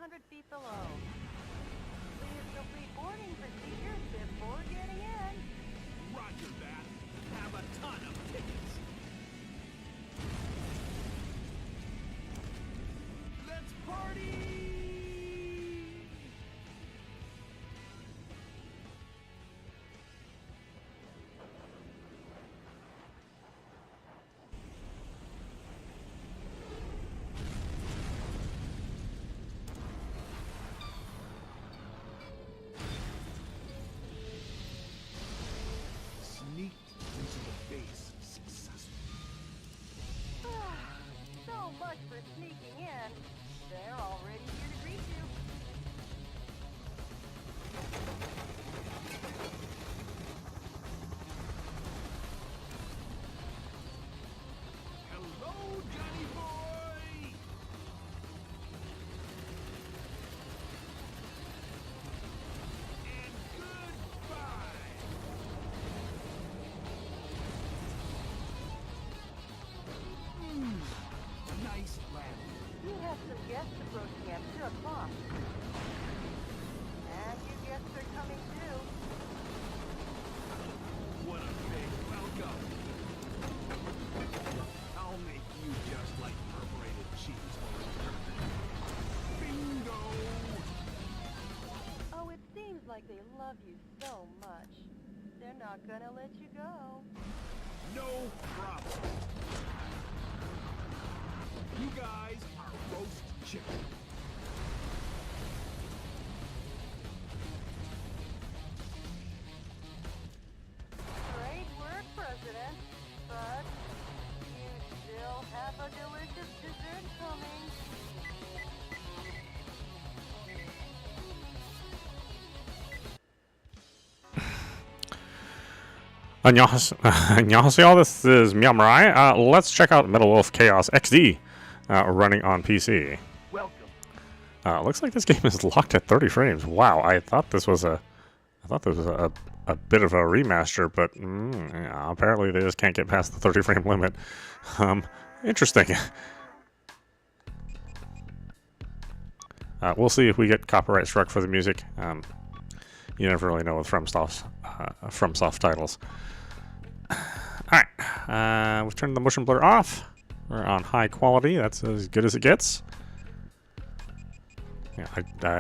100 feet below. Please complete boarding procedures before getting in. Roger that. Have a ton of tickets. Let's party! Sneaked into the base successfully. So much for sneaking in. They're already here to greet you. Hello, Johnny boy! And goodbye! Nice landing. We have some guests approaching at 2 o'clock. And you guests are coming too. What a big welcome! I'll make you just like perforated cheese for a bingo! Oh, it seems like they love you so much. They're not gonna let you go. No problem. You guys are roast chicken. Great work, President. But you still have a delicious dessert coming. Annyeonghaseyo, this is meowmurai. Let's check out Metal Wolf Chaos XD running on PC. Welcome. Looks like this game is locked at 30 frames. Wow, I thought this was a bit of a remaster, but yeah, apparently they just can't get past the 30 frame limit. Interesting. We'll see if we get copyright struck for the music. You never really know with FromSoft titles. Alright, we've turned the motion blur off. We're on high quality. That's as good as it gets. Yeah,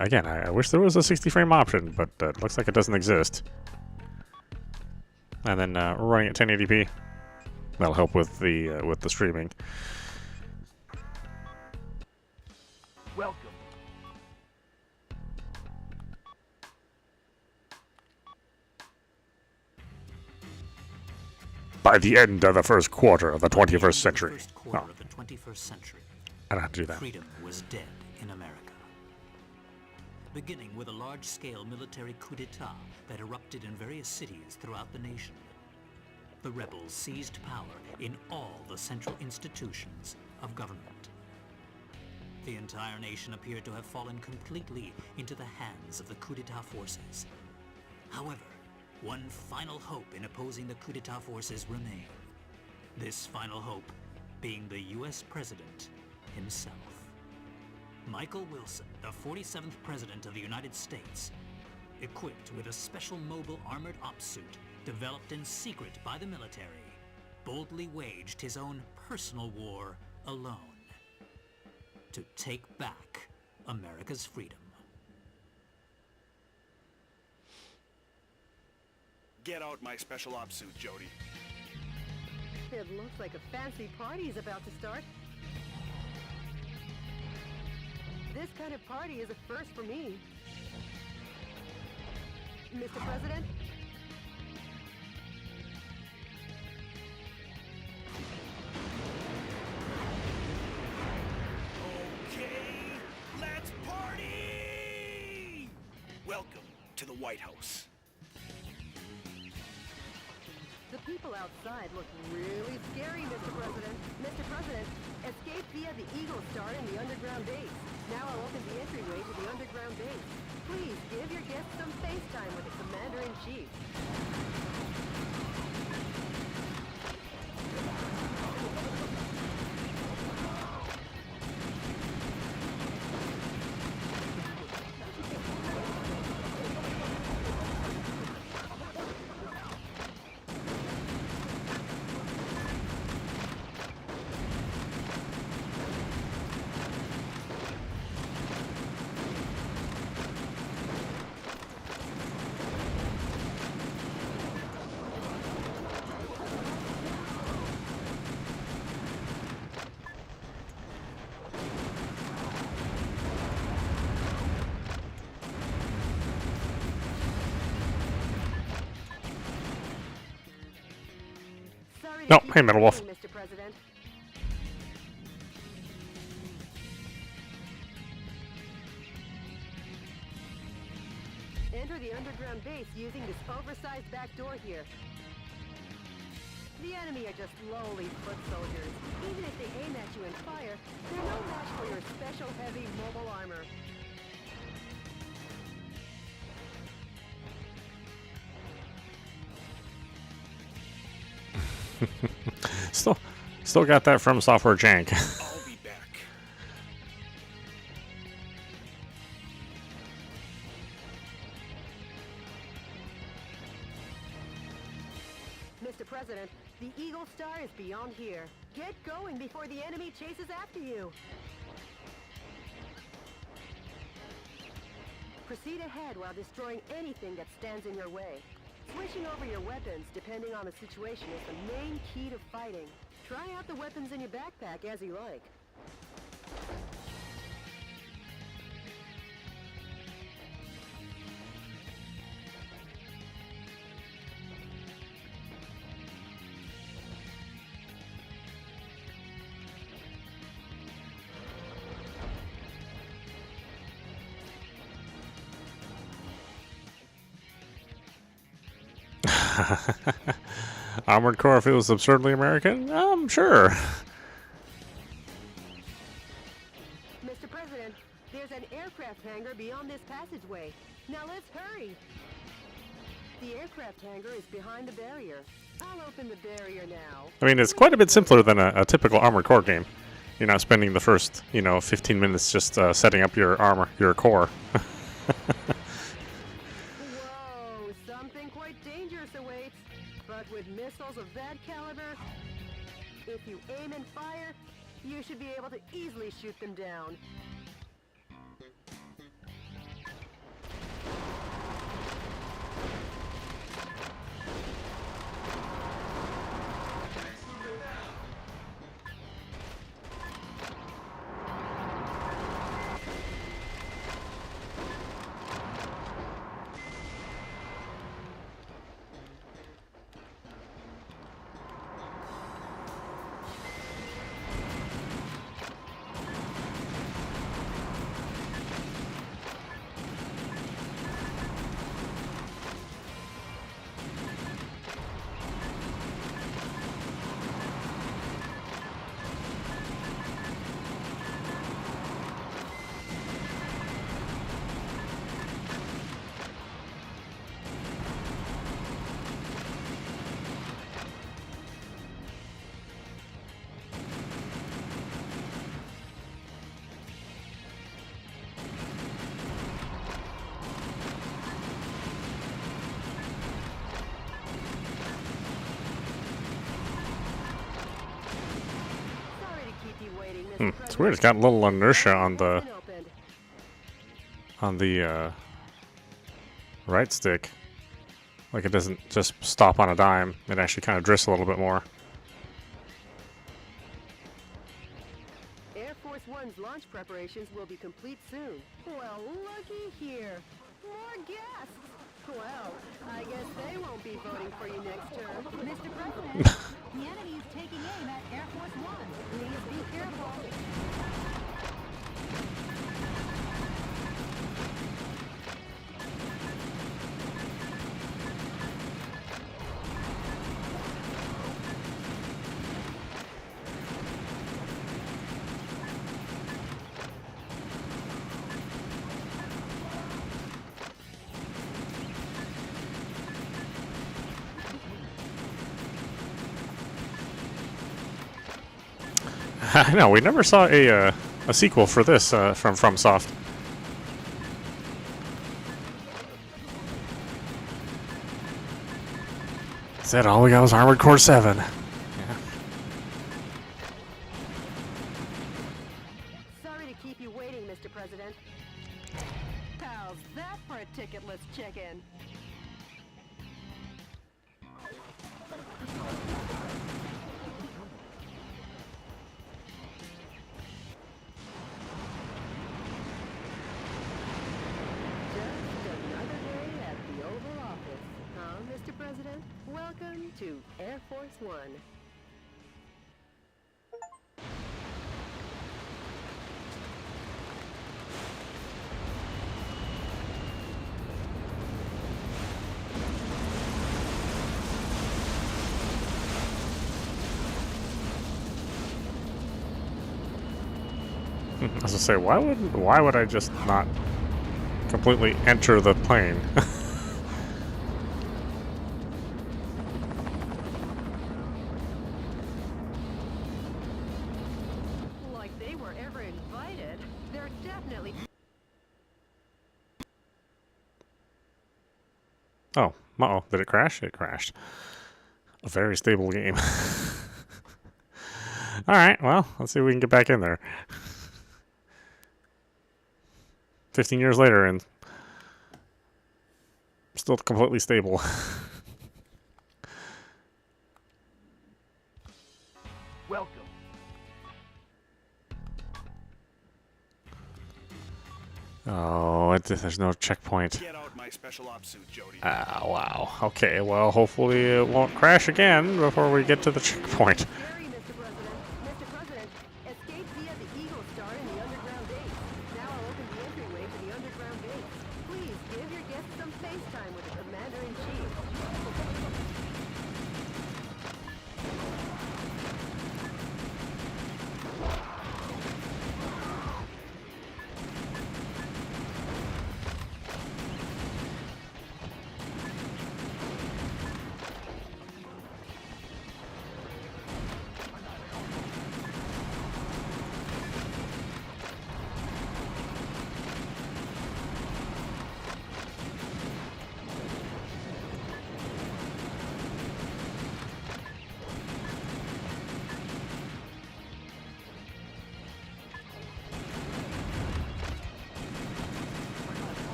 again, I wish there was a 60 frame option, but it looks like it doesn't exist. And then we're running at 1080p. That'll help with the streaming. Welcome. By the end of the first quarter of the 21st century. First quarter of the 21st century. I don't have to do that. Freedom was dead in America. Beginning with a large-scale military coup d'etat that erupted in various cities throughout the nation. The rebels seized power in all the central institutions of government. The entire nation appeared to have fallen completely into the hands of the coup d'etat forces. However, one final hope in opposing the coup d'etat forces remained. This final hope being the U.S. President himself. Michael Wilson, the 47th President of the United States, equipped with a special mobile armored ops suit developed in secret by the military, boldly waged his own personal war alone to take back America's freedom. Get out my special ops suit, Jody. It looks like a fancy party is about to start. This kind of party is a first for me. Mr. President? Okay, let's party! Welcome to the White House. The people outside look really scary, Mr. President. Mr. President, escape via the Eagle Star in the underground base. Now I'll open the entryway to the underground base. Please give your guests some face time with the Commander-in-Chief. No, keep hey, Metal Wolf. waiting, Mr. President. Enter the underground base using this oversized back door here. The enemy are just lowly foot soldiers. Even if they aim at you and fire, they're no match for your special heavy mobile armor. Still got that from software jank. I'll be back. Mr. President, the Eagle Star is beyond here. Get going before the enemy chases after you. Proceed ahead while destroying anything that stands in your way. Switching over your weapons, depending on the situation, is the main key to fighting. Try out the weapons in your backpack as you like. Armored Core feels absurdly American? Sure. Mr. President, there's an aircraft hangar beyond this passageway. Now let's hurry. The aircraft hangar is behind the barrier. I'll open the barrier now. I mean, it's quite a bit simpler than a typical Armored Core game. You're not spending the first, 15 minutes just setting up your armor, your core. Whoa, something quite dangerous awaits. But with missiles of that caliber, if you aim and fire, you should be able to easily shoot them down. It's weird. It's got a little inertia on the right stick. Like it doesn't just stop on a dime. It actually kind of drifts a little bit more. Air Force One's launch preparations will be complete soon. Well, looky here. More guests. Well, I guess they won't be voting for you next term. Mr. President, the enemy is taking aim at Air Force One. Please be careful. I know, we never saw a sequel for this from FromSoft. Said all we got was Armored Core 7. Sorry to keep you waiting, Mr. President. How's that for a ticketless check-in? Mr. President, welcome to Air Force One. I was gonna say, why would I just not completely enter the plane? Like they were ever invited. They're definitely... Oh, uh-oh, did it crash? It crashed. A very stable game. Alright, well, let's see if we can get back in there. 15 years later and still completely stable. Welcome. Oh, there's no checkpoint. Get out my special ops suit, Jody. Ah, wow. Okay, well, hopefully it won't crash again before we get to the checkpoint. Scary, Mr. President. Mr. President, escape via the Eagle Star in the underground base. Now I'll open the entryway to the underground base. Please give your guests some face time with the Commander-in-Chief.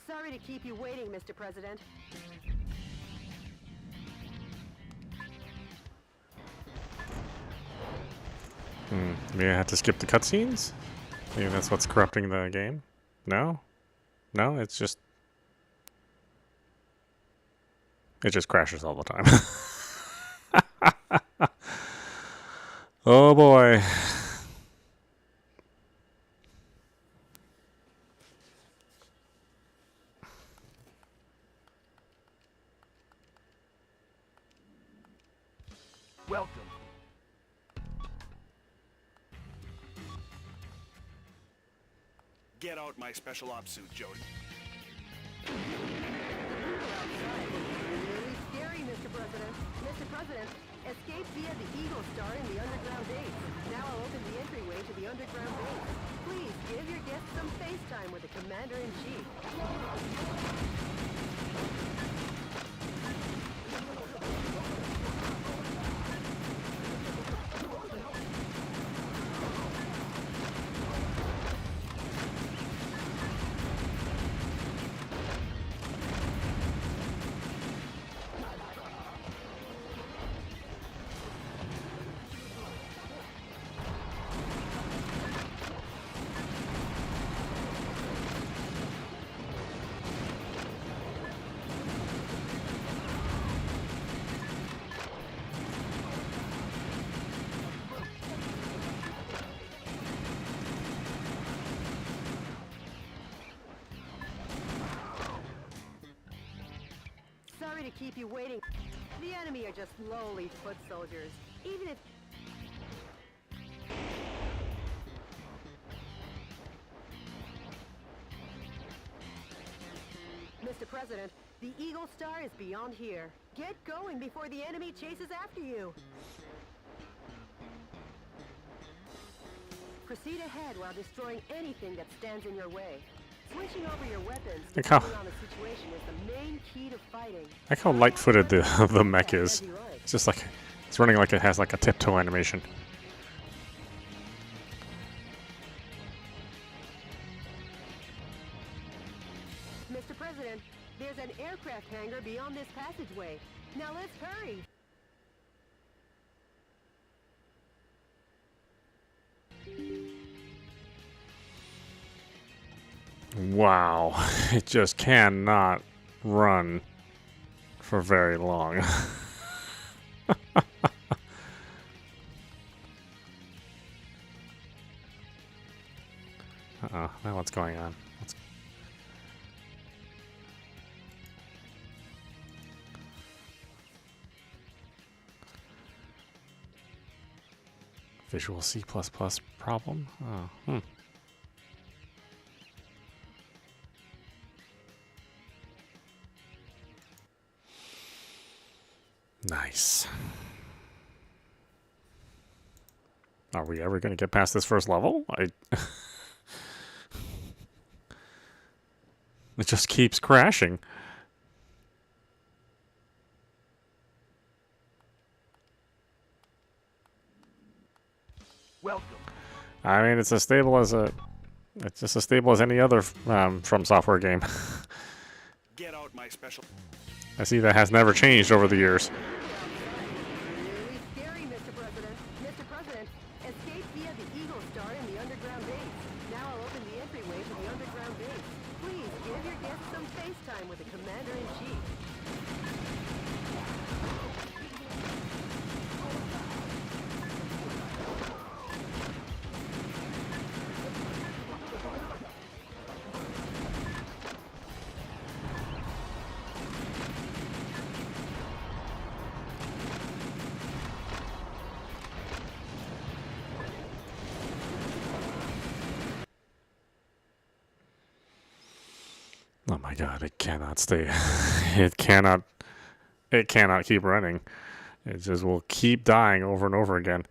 Sorry to keep you waiting, Mr. President. Maybe I have to skip the cutscenes? Maybe that's what's corrupting the game? No? No, it's just... It just crashes all the time. Oh boy. Welcome. Get out my special ops suit, Jody. Really scary, Mr. President. Mr. President, escape via the Eagle Star in the underground base. Now I'll open the entryway to the underground base. Please give your guests some face time with the Commander-in-Chief. Sorry to keep you waiting. The enemy are just lowly foot soldiers. Even if... Mr. President, the Eagle Star is beyond here. Get going before the enemy chases after you. Proceed ahead while destroying anything that stands in your way. Switching over your weapons depending on the situation is the main key to fighting. I like how light-footed the mech is. It's just like it's running like it has like a tiptoe animation. Mr. President, there's an aircraft hangar beyond this passageway. Now let's hurry. Wow, it just cannot run for very long. Uh-oh, now what's going on? Visual C++ problem? Oh, Nice. Are we ever going to get past this first level? It just keeps crashing. Welcome. I mean, it's as stable as it's just as stable as any other FromSoftware game. Get out my special. I see that has never changed over the years. Really scary, Mr. President. Mr. President, escape via the Eagle Star in the underground base. Now I'll open the entryway to the underground base. Please give your guests some FaceTime with the Commander-in-Chief. Oh my god, it cannot stay. It cannot keep running. It just will keep dying over and over again.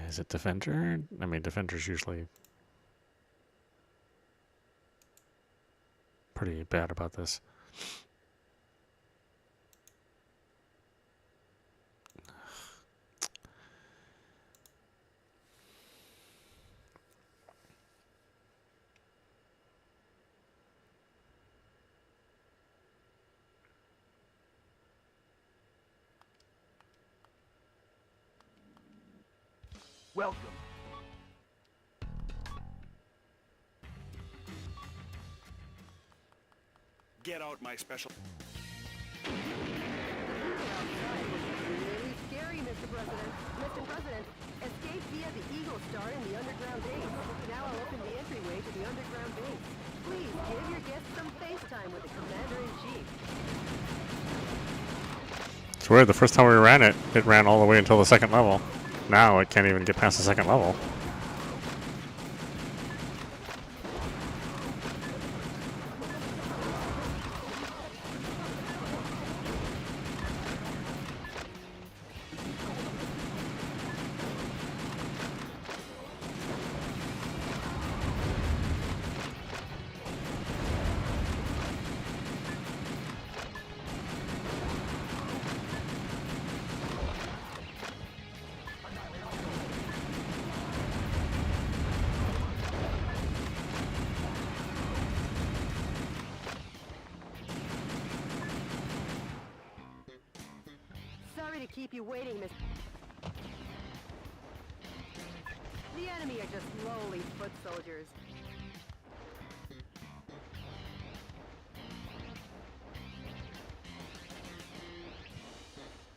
Is it Defender? I mean, Defender's usually pretty bad about this. Welcome. Get out my special. Really scary, Mr. President. Mr. President, escape via the Eagle Star in the underground base. Now I'll open the entryway to the underground base. Please give your guests some FaceTime with the Commander-in-Chief. It's weird, the first time we ran it, it ran all the way until the second level. Now it can't even get past the second level. Sorry to keep you waiting, Miss... The enemy are just lowly foot soldiers.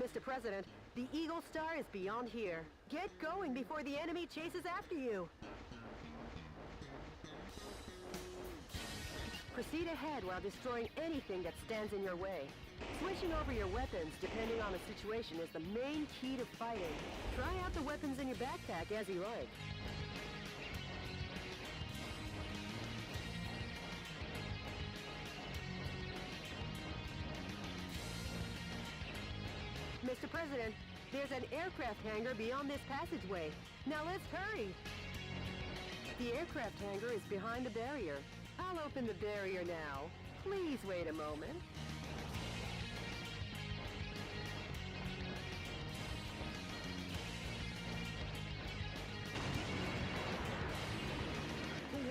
Mr. President, the Eagle Star is beyond here. Get going before the enemy chases after you. Proceed ahead while destroying anything that stands in your way. Switching over your weapons depending on the situation is the main key to fighting. Try out the weapons in your backpack as you like. Mr. President, there's an aircraft hangar beyond this passageway. Now let's hurry! The aircraft hangar is behind the barrier. I'll open the barrier now. Please wait a moment.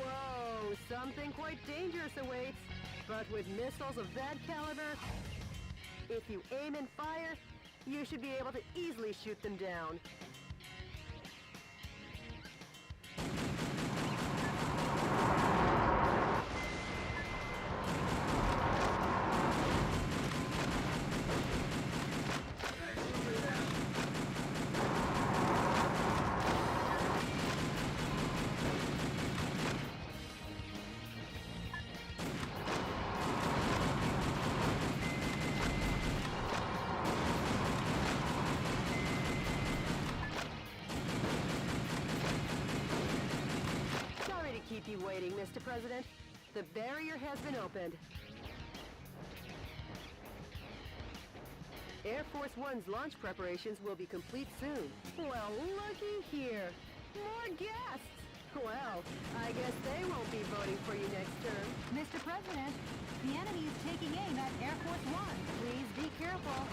Whoa, something quite dangerous awaits. But with missiles of that caliber, if you aim and fire, you should be able to easily shoot them down. keep you waiting, Mr. President. The barrier has been opened. Air Force One's launch preparations will be complete soon. Well, looky here. More guests! Well, I guess they won't be voting for you next term. Mr. President, the enemy is taking aim at Air Force One. Please be careful.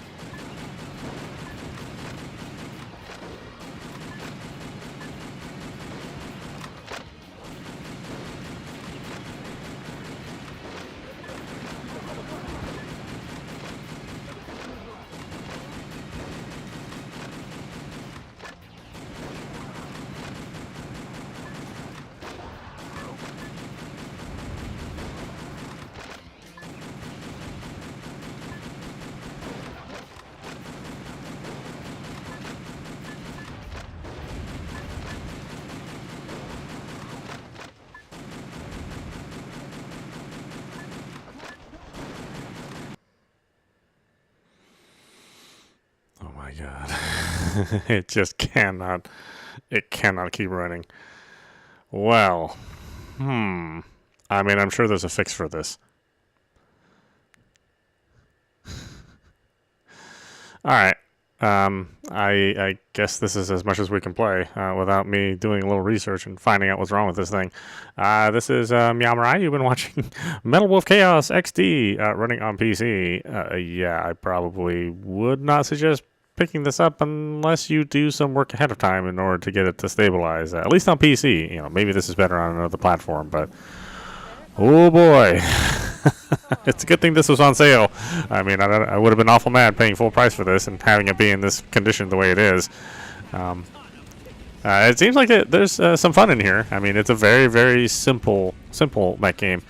Oh my god. It just cannot. It cannot keep running. Well. I mean, I'm sure there's a fix for this. Alright. I guess this is as much as we can play without me doing a little research and finding out what's wrong with this thing. This is meowmurai. You've been watching Metal Wolf Chaos XD running on PC. Yeah, I probably would not suggest picking this up unless you do some work ahead of time in order to get it to stabilize. At least on PC. You know, maybe this is better on another platform, but oh boy. It's a good thing this was on sale. I mean, I would have been awful mad paying full price for this and having it be in this condition the way it is. It seems like there's some fun in here. I mean, it's a very, very simple mech game.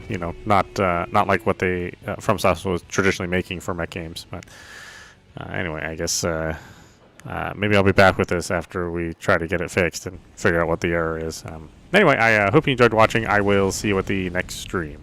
You know, not like what they FromSoftware was traditionally making for mech games. But anyway, I guess maybe I'll be back with this after we try to get it fixed and figure out what the error is. Anyway, I hope you enjoyed watching. I will see you at the next stream.